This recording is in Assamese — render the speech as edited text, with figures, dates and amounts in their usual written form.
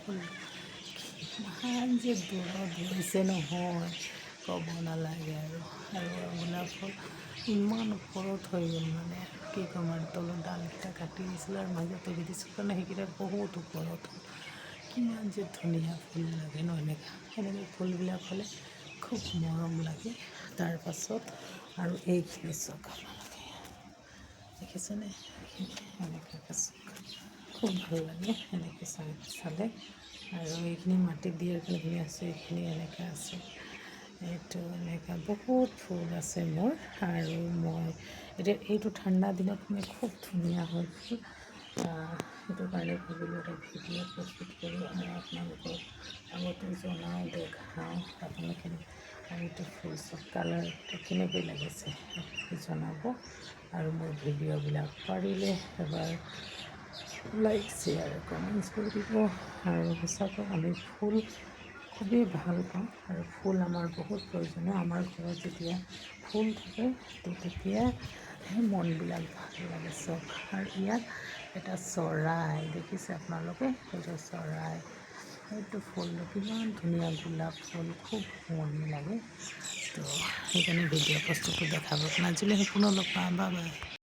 কিমান যে দূৰত গৈছে নহয়, ক'ব নালাগে আৰু গোলাপ ফুল ইমান ওপৰত হৈ গ'ল মানে কি ক'ম আৰু তলৰ ডালকেইটা কাটি দিছিলোঁ আৰু মাজত এৰি দিছোঁ কাৰণে সেইকেইটা বহুত ওপৰত হ'ল। কিমান যে ধুনীয়া ফুল লাগে ন, এনেকৈ ফুলবিলাক হ'লে খুব মৰম লাগে। তাৰপাছত আৰু এইখিনি চাওক আপোনালোকে দেখিছেনে, এইখিনি এনেকৈ চাওক খুব ভাল লাগে এনেকৈ চালে। আৰু এইখিনি মাটিত দিয়াৰ কাৰণে আছে, এইখিনি এনেকৈ আছে, এইটো এনেকুৱা বহুত ফুল আছে মোৰ। আৰু মই এতিয়া এইটো ঠাণ্ডা দিনত মানে খুব ধুনীয়া হয় ফুল, সেইটো কাৰণে ভাবিলোঁ এটা ভিডিঅ' প্ৰস্তুত কৰোঁ আৰু আপোনালোকক আগতে জনাওঁ, দেখাওঁ আপোনালোকে। আৰু এইটো ফুল চাওক, কালাৰটো কেনেকৈ লাগিছে আপোনালোকে জনাব। আৰু মোৰ ভিডিঅ'বিলাক পাৰিলে এবাৰ লাইক শ্বেয়াৰ কমেণ্টছ কৰি দিব। আৰু সঁচাকৈ আমি ফুল খুবেই ভাল পাওঁ আৰু ফুল আমাৰ বহুত প্ৰয়োজনীয়। আমাৰ ঘৰত যেতিয়া ফুল থাকে তেতিয়াহে মনবিলাক ভাল লাগে চাওক। আৰু ইয়াত এটা চৰাই দেখিছে আপোনালোকে, এইটো চৰাই, এইটো ফুলটো কিমান ধুনীয়া গোলাপ ফুল, খুব শুৱনি লাগে। তো সেইকাৰণে ভিডিঅ' প্ৰস্তুতি দেখাব আজিলৈ সম্পূৰ্ণ লগ পাম, বাই বাই।